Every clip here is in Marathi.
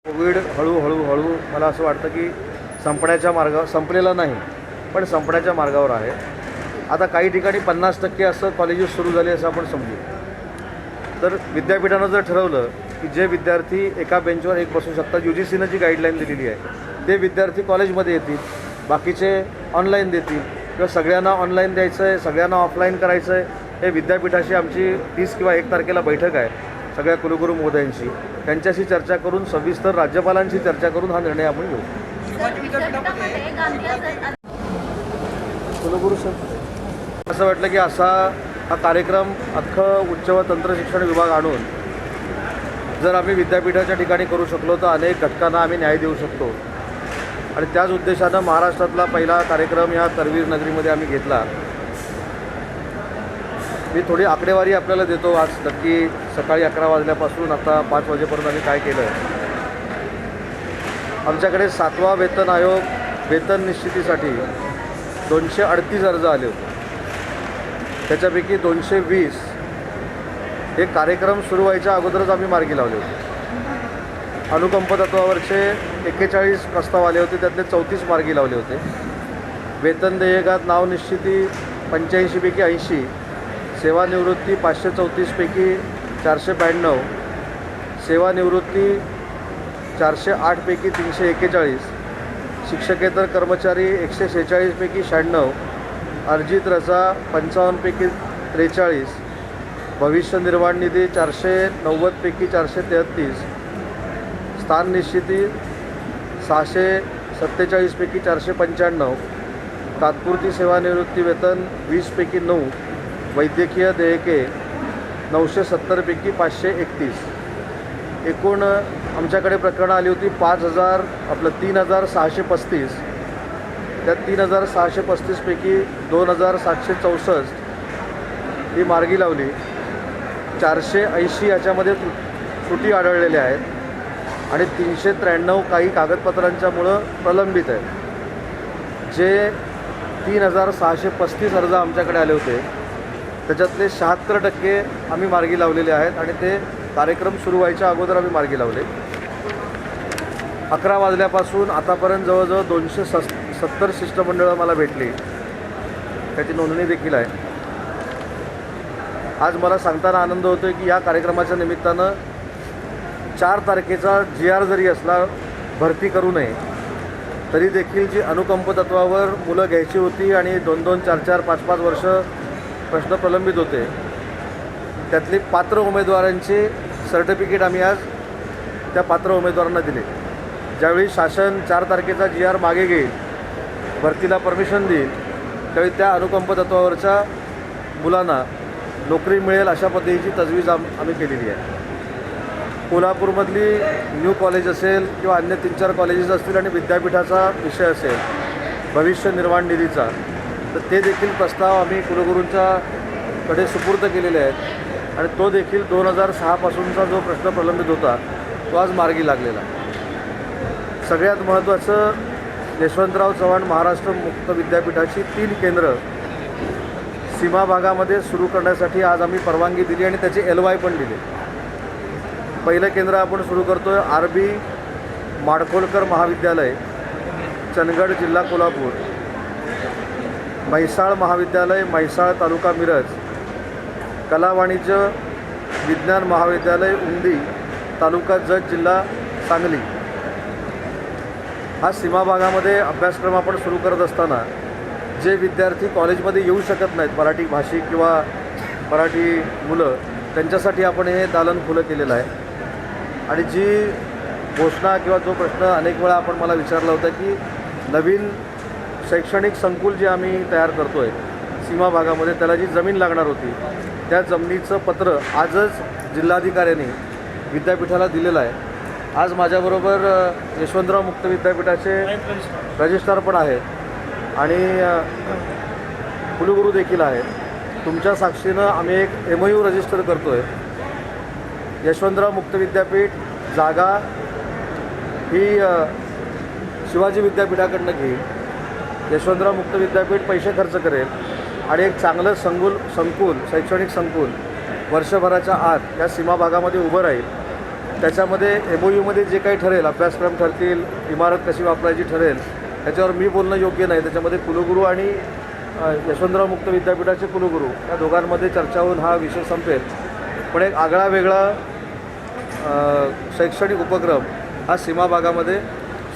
कोविड हळू मला असं वाटतं की संपलेला नाही, पण संपण्याच्या मार्गावर आहे. आता काही ठिकाणी 50% असं कॉलेजेस सुरू झाले असं आपण समजू. तर विद्यापीठानं जर ठरवलं की जे विद्यार्थी एका बेंचवर एक बसू शकतात, UGCनं जी गाईडलाईन दिलेली आहे ते विद्यार्थी कॉलेजमध्ये येतील, बाकीचे ऑनलाईन देतील, किंवा सगळ्यांना ऑनलाईन द्यायचं आहे, सगळ्यांना ऑफलाईन करायचं आहे, हे विद्यापीठाशी आमची 30 किंवा 1 तारखेला बैठक आहे सगळ्या कुलगुरू महोदयांशी. त्यांच्याशी चर्चा करून सविस्तर राज्यपालांशी चर्चा करून हा निर्णय आपण घेऊ. कुलगुरू सर असं वाटलं की हा कार्यक्रम अख्खं उच्च व तंत्रशिक्षण विभाग आणून जर आम्ही विद्यापीठाच्या ठिकाणी करू शकलो तर अनेक घटकांना आम्ही न्याय देऊ शकतो. आणि त्याच उद्देशानं महाराष्ट्रातला पहिला कार्यक्रम या करवीर नगरीमध्ये आम्ही घेतला. मी थोडी आकडेवारी आपल्याला देतो. आज नक्की सकाळी 11 वाजल्यापासून आता 5 वाजेपर्यंत आम्ही काय केलं. आमच्याकडे 7वा वेतन आयोग वेतन निश्चितीसाठी 238 अर्ज आले होते. त्याच्यापैकी 220 हे कार्यक्रम सुरू व्हायच्या अगोदरच आम्ही मार्गी लावले होते. अनुकंप तत्वावरचे 41 प्रस्ताव आले होते, त्यातले 34 मार्गी लावले होते. वेतन देयकात नाव निश्चिती 85 पैकी 80, सेवानिवृत्ती 534 पैकी 492, सेवानिवृत्ती 408 पैकी 341, शिक्षकेतर कर्मचारी 146 पैकी 96, अर्जित रजा 55 पैकी 43, भविष्य निर्वाह निधी 490 पैकी 433, स्थान निश्चिती 647 पैकी 495, तात्पुरती सेवानिवृत्ती वेतन 20 पैकी 9, वैद्यकीय देयके 970 पैकी 531. एकूण आमच्याकडे प्रकरणं आली होती 3635. त्यात 3635 पैकी 2764 ही मार्गी लावली. 480 याच्यामध्ये त्रुटी आढळलेल्या आहेत आणि 393 काही कागदपत्रांच्यामुळं प्रलंबित आहे. जे 3635 अर्ज आमच्याकडे आले होते त्याच्यातले 76% आम्ही मार्गी लावलेले आहेत आणि ते कार्यक्रम सुरू व्हायच्या अगोदर आम्ही मार्गी लावले. 11 वाजल्यापासून आतापर्यंत जवळजवळ 270 शिष्टमंडळं मला भेटली, त्याची नोंदणी देखील आहे. आज मला सांगताना आनंद होतो आहे की या कार्यक्रमाच्या निमित्तानं 4 तारखेचा GR जरी असला भरती करू नये तरी देखील जी अनुकंप तत्वावर मुलं घ्यायची होती आणि 2-2, 4-4, 5-5 वर्ष प्रश्न प्रलंबित होते, त्यातली पात्र उमेदवारांचे सर्टिफिकेट आम्ही आज त्या पात्र उमेदवारांना दिले. ज्यावेळी शासन 4 तारखेचा GR मागे घेईल, भरतीला परमिशन देईल, त्यावेळी त्या अनुकंप तत्वावरच्या मुलांना नोकरी मिळेल अशा पद्धतीची तजवीज आम्ही केलेली आहे. कोल्हापूरमधली न्यू कॉलेज असेल किंवा अन्य 3-4 कॉलेजेस असतील आणि विद्यापीठाचा विषय असेल भविष्य निर्वाह निधीचा, तर ते देखील प्रस्ताव आम्ही कुलगुरूंच्याकडे सुपूर्द केलेले आहेत आणि तो देखील 2006 पासूनचा जो प्रश्न प्रलंबित होता तो आज मार्गी लागलेला. सगळ्यात महत्त्वाचं, यशवंतराव चव्हाण महाराष्ट्र मुक्त विद्यापीठाची 3 केंद्र सीमा भागामध्ये सुरू करण्यासाठी आज आम्ही परवानगी दिली आणि त्याचे LY पण दिले. पहिलं केंद्र आपण सुरू करतो आहे RB माडखोलकर महाविद्यालय, चंदगड, जिल्हा कोल्हापूर. म्हैसाळ महाविद्यालय, म्हैसाळ, तालुका मिरज. कला वाणिज्य विज्ञान महाविद्यालय, उंदी, तालुका जत, जिल्हा सांगली. हा सीमा भागामध्ये अभ्यासक्रम आपण सुरू करत असताना जे विद्यार्थी कॉलेजमध्ये येऊ शकत नाहीत, मराठी भाषिक किंवा मराठी मुलं, त्यांच्यासाठी आपण हे दालन खुलं केलेलं आहे. आणि जी घोषणा किंवा जो प्रश्न अनेक वेळा आपण मला विचारला होता की नवीन शैक्षणिक संकुल जे आम्ही तयार करतो आहे सीमा भागामध्ये, त्याला जी जमीन लागणार होती त्या जमिनीचं पत्र आजच जिल्हाधिकाऱ्यांनी विद्यापीठाला दिलेलं आहे. आज माझ्याबरोबर यशवंतराव मुक्त विद्यापीठाचे रजिस्ट्रार पण आहेत आणि कुलगुरू देखील आहेत. तुमच्या साक्षीनं आम्ही एक MOU रजिस्टर करतो आहे. यशवंतराव मुक्त विद्यापीठ जागा ही शिवाजी विद्यापीठाकडनं घेईल. यशवंतराव मुक्त विद्यापीठ पैसे खर्च करेल आणि एक चांगलं शैक्षणिक संकुल वर्षभराच्या आत या सीमा भागामध्ये उभं राहील त्याच्यामध्ये MOUमध्ये जे काही ठरेल, अभ्यासक्रम ठरतील, इमारत कशी वापरायची ठरेल, त्याच्यावर मी बोलणं योग्य नाही. त्याच्यामध्ये कुलगुरू आणि यशवंतराव मुक्त विद्यापीठाचे कुलगुरू या दोघांमध्ये चर्चा होऊन हा विषय संपेल. पण एक आगळा वेगळा शैक्षणिक उपक्रम हा सीमा भागामध्ये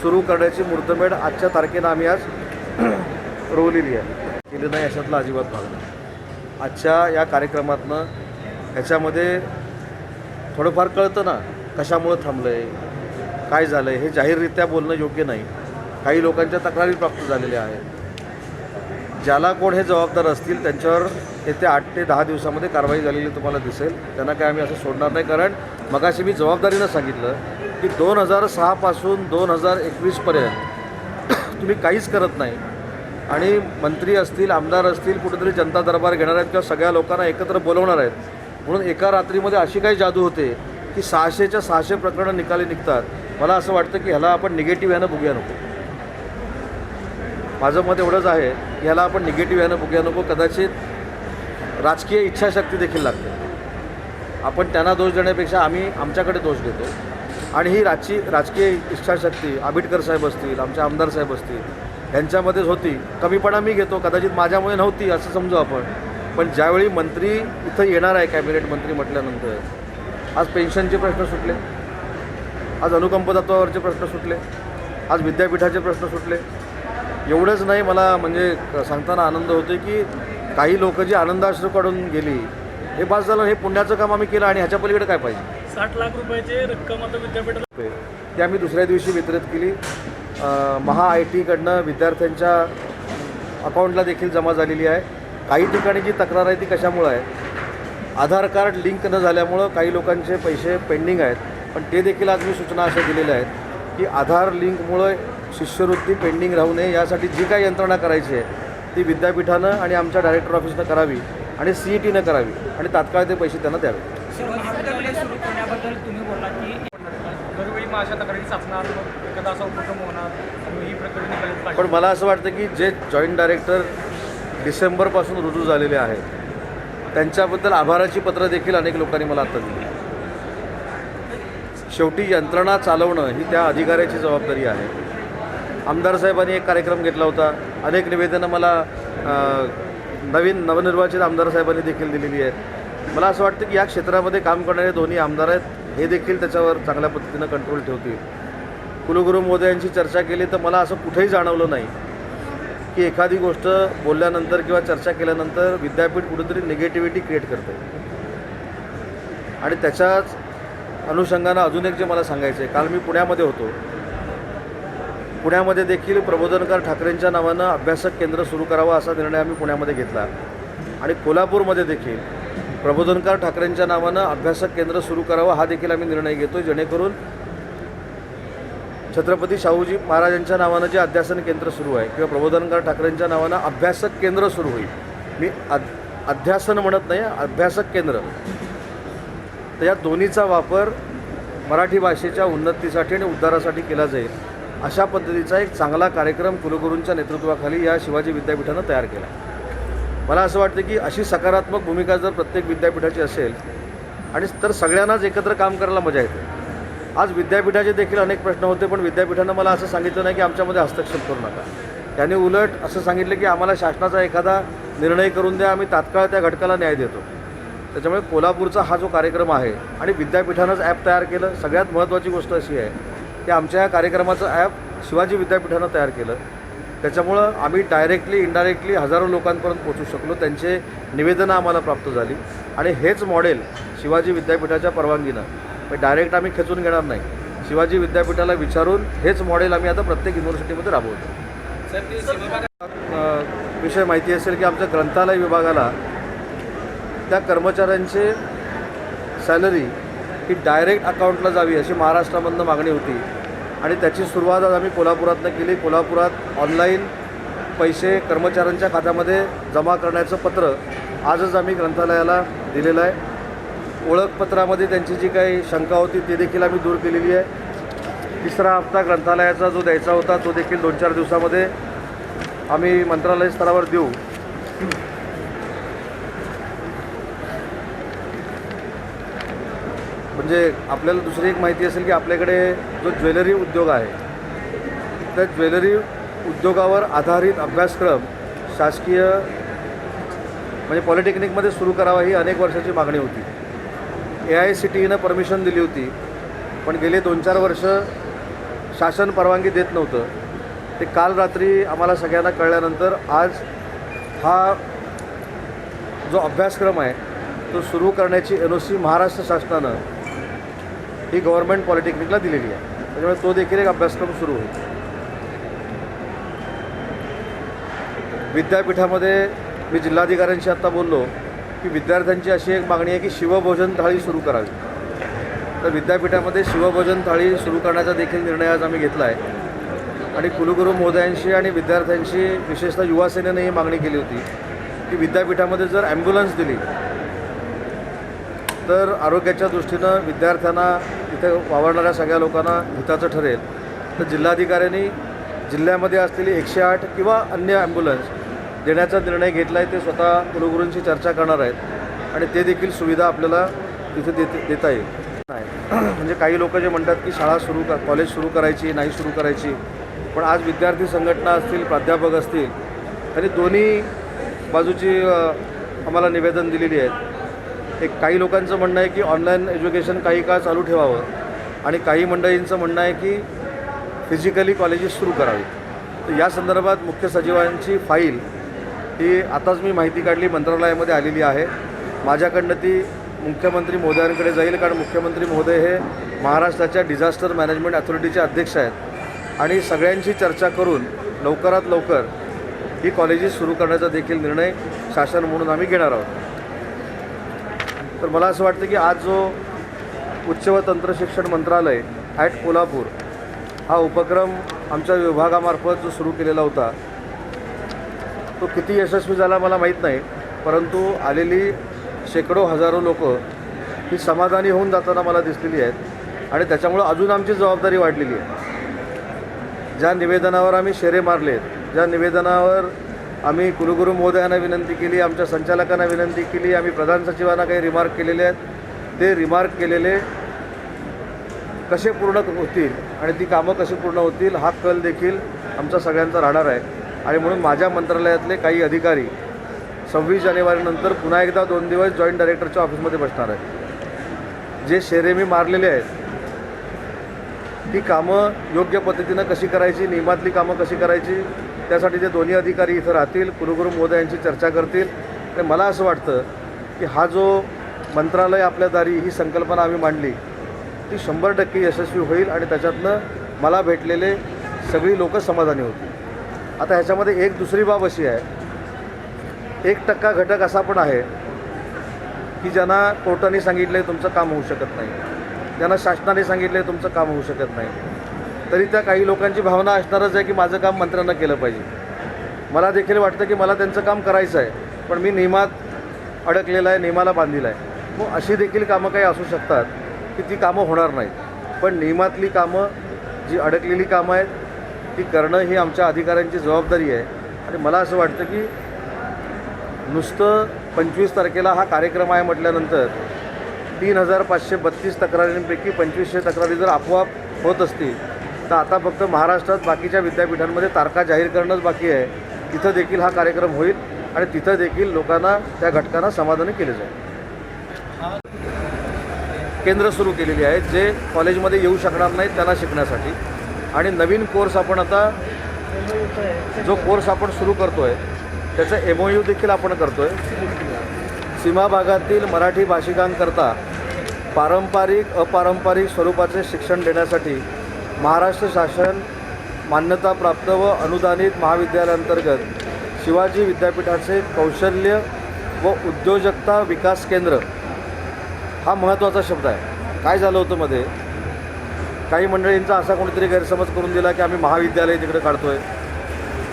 सुरू करण्याची मुहूर्तमेढ आजच्या तारखेनं आम्ही आज रोवलेली आहे. केली नाही अशातला अजिबात भाग नाही. आजच्या या कार्यक्रमातनं ह्याच्यामध्ये थोडंफार कळतं ना कशामुळं थांबलं आहे, काय झालं आहे. हे जाहीररित्या बोलणं योग्य नाही. काही लोकांच्या तक्रारी प्राप्त झालेल्या आहेत. ज्याला कोण हे जबाबदार असतील त्यांच्यावर येत्या 8 ते 10 दिवसामध्ये कारवाई झालेली तुम्हाला दिसेल. त्यांना काय आम्ही असं सोडणार नाही. कारण मगाशी मी जबाबदारीनं सांगितलं की 2006 पासून 2021पर्यंत तुम्ही काहीच करत नाही आणि मंत्री असतील, आमदार असतील, कुठेतरी जनता दरबार घेणार आहेत किंवा सगळ्या लोकांना एकत्र बोलवणार आहेत. म्हणून एका रात्रीमध्ये अशी काही जादू होते की 600च्या 600 प्रकरणं निकाली निघतात. मला असं वाटतं की ह्याला आपण निगेटिव्ह ह्यानं बघूया नको. माझं मत एवढंच आहे की ह्याला आपण निगेटिव्ह ह्यानं बघूया नको. कदाचित राजकीय इच्छाशक्ती देखील लागते. आपण त्यांना दोष देण्यापेक्षा आम्ही आमच्याकडे दोष देतो. आणि ही राजकीय इच्छाशक्ती आंबेडकर साहेब असतील, आमचे आमदार साहेब असतील, यांच्यामध्येच होती. कमीपणा मी घेतो, कदाचित माझ्यामुळे नव्हती असं समजू आपण. पण ज्यावेळी मंत्री इथं येणार आहे, कॅबिनेट मंत्री म्हटल्यानंतर आज पेन्शनचे प्रश्न सुटले, आज अनुकंप तत्वावरचे प्रश्न सुटले, आज विद्यापीठाचे प्रश्न सुटले. एवढंच नाही, मला म्हणजे सांगताना आनंद होतो की काही लोक जी आनंदाश्रू काढून गेली हे बस झालं. हे पुण्याचं काम आम्ही केलं आणि ह्याच्या पलीकडे काय पाहिजे. 60 लाख रुपयाची रक्कम आता विद्यापीठाला ते आम्ही दुसऱ्या दिवशी वितरित केली. MHITकडनं विद्यार्थ्यांच्या अकाउंटला देखील जमा झालेली आहे. काही ठिकाणी जी तक्रार आहे ती कशामुळं आहे, आधार कार्ड लिंक न झाल्यामुळं काही लोकांचे पैसे पेंडिंग आहेत. पण ते देखील आज मी सूचना अशा दिलेल्या आहेत की आधार लिंकमुळं शिष्यवृत्ती पेंडिंग राहू नये यासाठी जी काही यंत्रणा करायची आहे ती विद्यापीठानं आणि आमच्या डायरेक्टर ऑफिसनं करावी आणि CETनं करावी आणि तात्काळ ते पैसे त्यांना द्यावे. महाविद्यालय सुरू करण्याबद्दल तुम्ही बोलला की दरवेळी माझ्या तक्रारी साचणार, एखादा असा उपक्रम होणार, ही प्रकरणे निघाली पाहिजे. पण मला असं वाटतं की जे जॉईंट डायरेक्टर डिसेंबरपासून रुजू झालेले आहेत त्यांच्याबद्दल आभाराची पत्रं देखील अनेक लोकांनी मला आता दिली. शेवटी यंत्रणा चालवणं ही त्या अधिकाऱ्याची जबाबदारी आहे. आमदार साहेबांनी एक कार्यक्रम घेतला होता. अनेक निवेदनं मला नवनिर्वाचित आमदार साहेबांनी देखील दिलेली आहेत. मला असं वाटतं की या क्षेत्रामध्ये काम करणारे दोन्ही आमदार आहेत, हे देखील त्याच्यावर चांगल्या पद्धतीनं कंट्रोल ठेवतील. कुलगुरू महोदयांची चर्चा केली तर मला असं कुठेही जाणवलं नाही की एखादी गोष्ट बोलल्यानंतर किंवा चर्चा केल्यानंतर विद्यापीठ कुठेतरी निगेटिव्हिटी क्रिएट करते. आणि त्याच्याच अनुषंगानं अजून एक जे मला सांगायचं आहे, काल मी पुण्यामध्ये होतो. पुण्यामध्ये देखील प्रबोधनकार ठाकरेंच्या नावानं अभ्यासक केंद्र सुरू करावं असा निर्णय आम्ही पुण्यामध्ये घेतला. आणि कोल्हापूरमध्ये देखील प्रबोधनकार ठाकरेंच्या नावानं अभ्यासक केंद्र सुरू करावं हा देखील आम्ही निर्णय घेतो, जेणेकरून छत्रपती शाहूजी महाराजांच्या नावानं जे अध्यासन केंद्र सुरू आहे किंवा प्रबोधनकार ठाकरेंच्या नावानं अभ्यासक केंद्र सुरू होईल. मी अध्यासन म्हणत नाही, अभ्यासक केंद्र. तर या दोन्हीचा वापर मराठी भाषेच्या उन्नतीसाठी आणि उद्धारासाठी केला जाईल अशा पद्धतीचा एक चांगला कार्यक्रम कुलगुरूंच्या नेतृत्वाखाली या शिवाजी विद्यापीठानं तयार केला. मला असं वाटतं की अशी सकारात्मक भूमिका जर प्रत्येक विद्यापीठाची असेल आणि तर सगळ्यांनाच एकत्र काम करायला मजा येते. आज विद्यापीठाचे देखील अनेक प्रश्न होते, पण विद्यापीठानं मला असं सांगितलं नाही की आमच्यामध्ये हस्तक्षेप करू नका. त्यांनी उलट असं सांगितलं की आम्हाला शासनाचा एखादा निर्णय करून द्या, आम्ही तात्काळ त्या घटकाला न्याय देतो. त्याच्यामुळे कोल्हापूरचा हा जो कार्यक्रम आहे आणि विद्यापीठानंच ॲप तयार केलं. सगळ्यात महत्त्वाची गोष्ट अशी आहे की आमच्या या कार्यक्रमाचं ॲप शिवाजी विद्यापीठानं तयार केलं. त्याच्यामुळं आम्ही डायरेक्टली इनडायरेक्टली हजारो लोकांपर्यंत पोचू शकलो. त्यांचे निवेदनं आम्हाला प्राप्त झाली आणि हेच मॉडेल शिवाजी विद्यापीठाच्या परवानगीनं डायरेक्ट आम्ही खेचून घेणार नाही. शिवाजी विद्यापीठाला विचारून हेच मॉडेल आम्ही आता प्रत्येक युनिव्हर्सिटीमध्ये राबवतो. विषय माहिती असेल की आमच्या ग्रंथालय विभागाला त्या कर्मचाऱ्यांचे सॅलरी ही डायरेक्ट अकाउंटला जावी अशी महाराष्ट्रामधनं मागणी होती आणि त्याची सुरुवात आज आम्ही कोल्हापुरातनं केली. कोल्हापुरात ऑनलाईन पैसे कर्मचाऱ्यांच्या खात्यामध्ये जमा करण्याचं पत्र आजच आम्ही ग्रंथालयाला दिलेलं आहे. ओळखपत्रामध्ये त्यांची जी काही शंका होती ती देखील आम्ही दूर केलेली आहे. 3रा हप्ता ग्रंथालयाचा जो द्यायचा होता तो देखील 2-4 दिवसामध्ये आम्ही मंत्रालय स्तरावर देऊ. म्हणजे आपल्याला दुसरी एक माहिती असेल की आपल्याकडे जो ज्वेलरी उद्योग आहे त्या ज्वेलरी उद्योगावर आधारित अभ्यासक्रम शासकीय म्हणजे पॉलिटेक्निकमध्ये सुरू करावा ही अनेक वर्षाची मागणी होती. AICTEनं परमिशन दिली होती, पण गेले 2-4 वर्ष शासन परवानगी देत नव्हतं. ते काल रात्री आम्हाला सगळ्यांना कळल्यानंतर आज हा जो अभ्यासक्रम आहे तो सुरू करण्याची NOC महाराष्ट्र शासनानं ही गव्हर्नमेंट पॉलिटेक्निकला दिलेली आहे. त्याच्यामुळे तो देखील एक अभ्यासक्रम सुरू होईल. विद्यापीठामध्ये मी जिल्हाधिकाऱ्यांशी आत्ता बोललो की विद्यार्थ्यांची अशी एक मागणी आहे की शिवभोजन थाळी सुरू करावी. तर विद्यापीठामध्ये शिवभोजन थाळी सुरू करण्याचा देखील निर्णय आज आम्ही घेतला आहे आणि कुलगुरू महोदयांशी आणि विद्यार्थ्यांशी विशेषतः युवा सेनेने ही मागणी केली होती की विद्यापीठामध्ये जर ॲम्ब्युलन्स दिली तर आरोग्याच्या दृष्टीनं विद्यार्थ्यांना इथे वावरणाऱ्या सगळ्या लोकांना हिताचं ठरेल. तर जिल्हाधिकाऱ्यांनी जिल्ह्यामध्ये असलेली 108 किंवा अन्य ॲम्ब्युलन्स देण्याचा निर्णय घेतला आहे. ते स्वतः कुलगुरूंशी चर्चा करणार आहेत आणि ते देखील सुविधा आपल्याला तिथे देता येईल. नाही म्हणजे काही लोक जे म्हणतात की शाळा कॉलेज सुरू करायची नाही सुरू करायची, पण आज विद्यार्थी संघटना असतील, प्राध्यापक असतील, त्यांनी दोन्ही बाजूची आम्हाला निवेदन दिलेली आहेत. एक काही लोकांचं म्हणणं आहे की ऑनलाईन एज्युकेशन काही काळ चालू ठेवावं आणि काही मंडळींचं म्हणणं आहे की फिजिकली कॉलेजेस सुरू करावी. तर या संदर्भात मुख्य सचिवांची फाईल ही आताच मी माहिती काढली, मंत्रालयामध्ये आलेली आहे. माझ्याकडनं ती मुख्यमंत्री महोदयांकडे जाईल, कारण मुख्यमंत्री महोदय हे महाराष्ट्राच्या डिझास्टर मॅनेजमेंट अथॉरिटीचे अध्यक्ष आहेत आणि सगळ्यांची चर्चा करून लवकरात लवकर ही कॉलेजेस सुरू करण्याचा देखील निर्णय शासन म्हणून आम्ही घेणार आहोत. तर मला असं वाटतं की आज जो उच्च व तंत्रशिक्षण मंत्रालय ॲट कोल्हापूर हा उपक्रम आमच्या विभागामार्फत जो सुरू केलेला होता तो किती यशस्वी झाला मला माहीत नाही, परंतु आलेली शेकडो हजारो लोक ही समाधानी होऊन जाताना मला दिसलेली आहेत आणि त्याच्यामुळं अजून आमची जबाबदारी वाढलेली आहे. ज्या निवेदनावर आम्ही शेरे मारले, ज्या निवेदनावर आम्ही कुलगुरू महोदयांना विनंती केली, आमच्या संचालकांना विनंती केली, आम्ही प्रधान सचिवांना काही रिमार्क केलेले आहेत, ते रिमार्क केलेले कसे पूर्ण होतील आणि ती कामं कशी पूर्ण होतील हा कल देखील आमचा सगळ्यांचा राहणार आहे. आणि म्हणून माझ्या मंत्रालयातले काही अधिकारी 26 जानेवारीनंतर पुन्हा एकदा 2 दिवस जॉईंट डायरेक्टरच्या ऑफिसमध्ये बसणार आहेत. जे शेरे मी मारलेले आहेत ती कामं योग्य पद्धतीनं कशी करायची, नियमातली कामं कशी करायची, त्यासाठी ते दोन्ही अधिकारी इथं राहतील, कुलगुरू महोदयांची चर्चा करतील. आणि मला असं वाटतं की हा जो मंत्रालय आपल्या दारी ही संकल्पना आम्ही मांडली ती 100% यशस्वी होईल आणि त्याच्यातनं मला भेटलेले सगळी लोक समाधानी होतील. आता ह्याच्यामध्ये एक दुसरी बाब अशी आहे, 1% घटक असा पण आहे की ज्यांना कोर्टाने सांगितलं आहे तुमचं काम होऊ शकत नाही, ज्यांना शासनाने सांगितलं आहे तुमचं काम होऊ शकत नाही, तरी त्या काही लोकांची भावना असणारच आहे की माझं काम मंत्र्यांना केलं पाहिजे. मला देखील वाटतं की मला त्यांचं काम करायचं आहे, पण मी नियमात अडकलेला आहे, नियमाला बांधलेला आहे. मग अशी देखील कामं काही असू शकतात की ती कामं होणार नाहीत, पण नियमातली कामं जी अडकलेली कामं आहेत ती करणं ही आमच्या अधिकाऱ्यांची जबाबदारी आहे. आणि मला असं वाटतं की नुसतं 25 तारखेला हा कार्यक्रम आहे म्हटल्यानंतर 3532 तक्रारींपैकी 2500 तक्रारी जर आपोआप होत असतील तर आता फक्त महाराष्ट्रात बाकीच्या विद्यापीठांमध्ये तारखा जाहीर करणंच बाकी आहे. तिथं देखील हा कार्यक्रम होईल आणि तिथं देखील लोकांना, त्या घटकांना समाधानी केले जाईल. केंद्र सुरू केलेली आहेत जे कॉलेजमध्ये येऊ शकणार नाहीत त्यांना शिकण्यासाठी. आणि नवीन कोर्स आपण आता जो कोर्स आपण सुरू करतो आहे त्याचं MOU देखील आपण करतो आहे. सीमा भागातील मराठी भाषिकांकरता पारंपरिक अपारंपरिक स्वरूपाचे शिक्षण देण्यासाठी महाराष्ट्र शासन मान्यताप्राप्त व अनुदानित महाविद्यालयांतर्गत शिवाजी विद्यापीठाचे कौशल्य व उद्योजकता विकास केंद्र हा महत्त्वाचा शब्द आहे. काय झालं होतं मध्ये काही मंडळींचा असा कोणीतरी गैरसमज करून दिला की आम्ही महाविद्यालय तिकडे काढतो आहे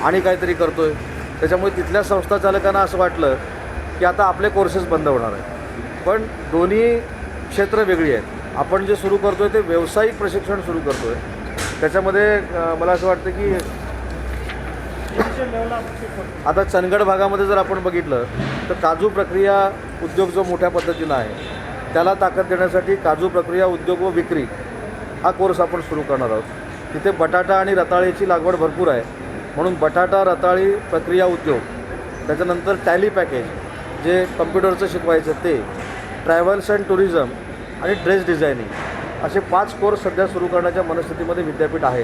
आणि काहीतरी करतो आहे. त्याच्यामुळे तिथल्या संस्था चालकांना असं वाटलं की आता आपले कोर्सेस बंद होणार आहेत. पण दोन्ही क्षेत्र वेगळी आहेत. आपण जे सुरू करतो आहे ते व्यावसायिक प्रशिक्षण सुरू करतो आहे. त्याच्यामध्ये मला असं वाटतं की आता चंदगड भागामध्ये जर आपण बघितलं तर काजू प्रक्रिया उद्योग जो मोठ्या पद्धतीनं आहे त्याला ताकद देण्यासाठी काजू प्रक्रिया उद्योग व विक्री हा कोर्स आपण सुरू करणार आहोत. तिथे बटाटा आणि रताळीची लागवड भरपूर आहे, म्हणून बटाटा रताळी प्रक्रिया उद्योग, त्याच्यानंतर टॅली पॅकेज जे कम्प्युटरचं शिकवायचं ते, ट्रॅव्हल्स अँड टुरिझम आणि ड्रेस डिझायनिंग असे 5 कोर्स सध्या सुरू करण्याच्या मनस्थितीमध्ये विद्यापीठ आहे.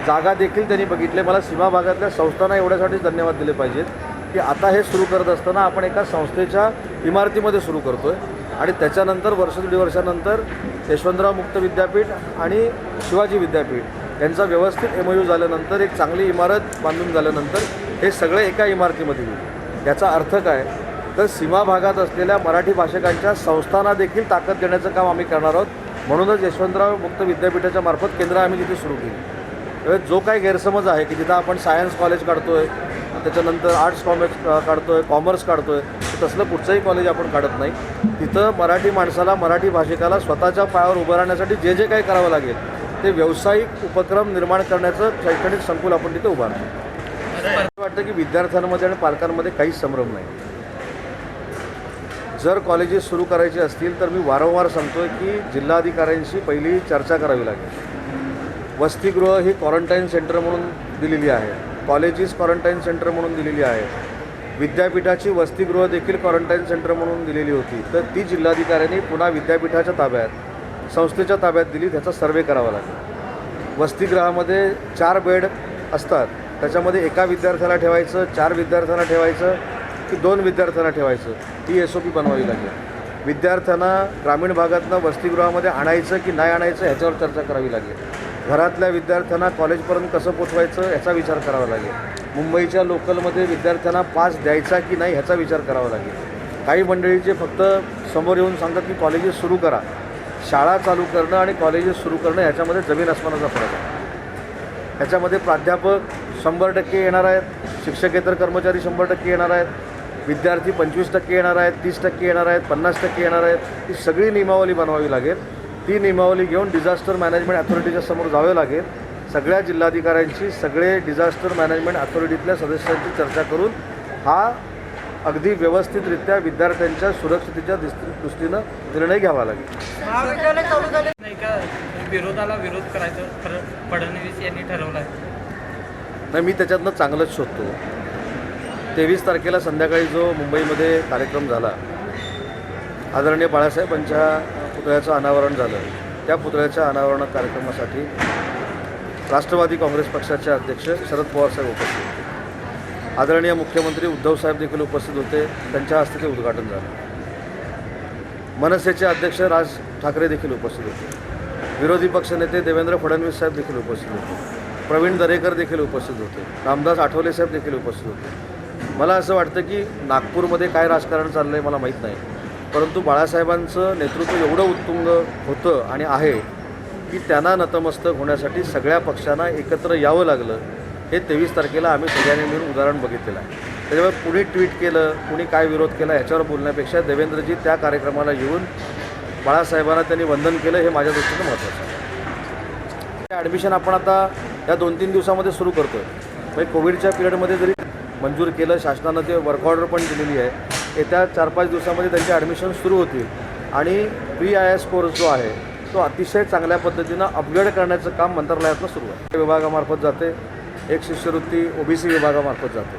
जागा देखील त्यांनी बघितले. मला सीमा भागातल्या संस्थांना एवढ्यासाठीच धन्यवाद दिले पाहिजेत की आता हे सुरू करत असताना आपण एका संस्थेच्या इमारतीमध्ये सुरू करतो आहे आणि त्याच्यानंतर वर्ष दीड वर्षानंतर यशवंतराव मुक्त विद्यापीठ आणि शिवाजी विद्यापीठ यांचा व्यवस्थित MOU झाल्यानंतर एक चांगली इमारत बांधून झाल्यानंतर हे सगळे एका इमारतीमध्ये येईल. याचा अर्थ काय, तर सीमा भागात असलेल्या मराठी भाषिकांच्या संस्थांना देखील ताकद देण्याचं काम आम्ही करणार आहोत. म्हणूनच यशवंतराव मुक्त विद्यापीठाच्या मार्फत केंद्र आम्ही तिथे सुरू केली. त्यामुळे जो काही गैरसमज आहे की जिथं आपण सायन्स कॉलेज काढतो आहे, त्याच्यानंतर आर्ट्स काढतो आहे, कॉमर्स काढतो आहे, तसलं कुठचंही कॉलेज आपण काढत नाही. तिथं मराठी माणसाला, मराठी भाषिकाला स्वतःच्या पायावर उभं राहण्यासाठी जे जे काही करावं लागेल ते व्यावसायिक उपक्रम निर्माण करण्याचं शैक्षणिक संकुल आपण तिथे उभारतो. वाटतं की विद्यार्थ्यांमध्ये आणि पालकांमध्ये काहीच संभ्रम नाही. जर कॉलेजेस सुरू करायची असतील तर मी वारंवार सांगतो आहे की जिल्हाधिकाऱ्यांशी पहिली चर्चा करावी लागेल. वसतिगृह ही क्वारंटाईन सेंटर म्हणून दिलेली आहे, कॉलेजेस क्वारंटाईन सेंटर म्हणून दिलेली आहे, विद्यापीठाची वसतिगृह देखील क्वारंटाईन सेंटर म्हणून दिलेली होती. तर ती जिल्हाधिकाऱ्यांनी पुन्हा विद्यापीठाच्या ताब्यात, संस्थेच्या ताब्यात दिली. त्याचा सर्वे करावा लागेल. वसतिगृहामध्ये 4 बेड असतात, त्याच्यामध्ये एका विद्यार्थ्याला ठेवायचं, 4 विद्यार्थ्यांना ठेवायचं की 2 विद्यार्थ्यांना ठेवायचं, ही SOP बनवावी लागेल. विद्यार्थ्यांना ग्रामीण भागातनं वसतिगृहामध्ये आणायचं की नाही आणायचं ह्याच्यावर चर्चा करावी लागेल. घरातल्या विद्यार्थ्यांना कॉलेजपर्यंत कसं पोचवायचं ह्याचा विचार करावा लागेल. मुंबईच्या लोकलमध्ये विद्यार्थ्यांना पास द्यायचा की नाही ह्याचा विचार करावा लागेल. काही मंडळीचे फक्त समोर येऊन सांगतात की कॉलेजेस सुरू करा. शाळा चालू करणं आणि कॉलेजेस सुरू करणं ह्याच्यामध्ये जमीन आसमानाचा फरक आहे. ह्याच्यामध्ये प्राध्यापक 100% येणार आहेत, शिक्षकेतर कर्मचारी 100% येणार आहेत, विद्यार्थी 25% येणार आहेत, 30% येणार आहेत, 50% येणार आहेत. ही सगळी नियमावली बनवावी लागेल. ती नियमावली घेऊन डिझास्टर मॅनेजमेंट अथॉरिटीच्या समोर जावे लागेल. सगळ्या जिल्हाधिकाऱ्यांची, सगळे डिझास्टर मॅनेजमेंट अथॉरिटीतल्या सदस्यांची चर्चा करून हा अगदी व्यवस्थितरित्या विद्यार्थ्यांच्या सुरक्षितेच्या दृष्टीनं निर्णय घ्यावा लागेल. नाही का विरोधाला विरोध करायचं फडणवीस यांनी ठरवलं आहे. नाही, मी त्याच्यातनं चांगलंच शोधतो. 23 तारखेला संध्याकाळी जो मुंबईमध्ये कार्यक्रम झाला, आदरणीय बाळासाहेबांच्या पुतळ्याचं अनावरण झालं. त्या पुतळ्याच्या अनावरण कार्यक्रमासाठी राष्ट्रवादी काँग्रेस पक्षाचे अध्यक्ष शरद पवार साहेब उपस्थित होते. आदरणीय मुख्यमंत्री उद्धव साहेब देखील उपस्थित होते. त्यांच्या हस्ते ते उद्घाटन झालं. मनसेचे अध्यक्ष राज ठाकरे देखील उपस्थित होते. विरोधी पक्षनेते देवेंद्र फडणवीस साहेब देखील उपस्थित होते. प्रवीण दरेकर देखील उपस्थित होते. रामदास आठवले साहेब देखील उपस्थित होते. मला असं वाटतं की नागपूरमध्ये काय राजकारण चाललं आहे मला माहीत नाही, परंतु बाळासाहेबांचं नेतृत्व एवढं उत्तुंग होतं आणि आहे की त्यांना नतमस्तक होण्यासाठी सगळ्या पक्षांना एकत्र यावं लागलं. हे 23 तारखेला आम्ही सगळ्यांनी मिळून उदाहरण बघितलेलं आहे. त्याच्यामुळे कुणी ट्विट केलं, कुणी काय विरोध केला ह्याच्यावर बोलण्यापेक्षा देवेंद्रजी त्या कार्यक्रमाला येऊन बाळासाहेबांना त्यांनी वंदन केलं, हे माझ्या दृष्टीनं महत्त्वाचं आहे. ॲडमिशन आपण आता या 2-3 दिवसामध्ये सुरू करतो आहे. म्हणजे कोविडच्या पिरियडमध्ये जरी मंजूर केलं, शासनानं ते वर्क ऑर्डर पण दिलेली आहे. येत्या 4-5 दिवसामध्ये त्यांचे ॲडमिशन सुरू होतील आणि प्री-IAS कोर्स जो आहे तो अतिशय चांगल्या पद्धतीनं अपग्रेड करण्याचं काम मंत्रालयातनं सुरू आहे. विभागामार्फत जाते, एक शिष्यवृत्ती OBC विभागामार्फत जाते.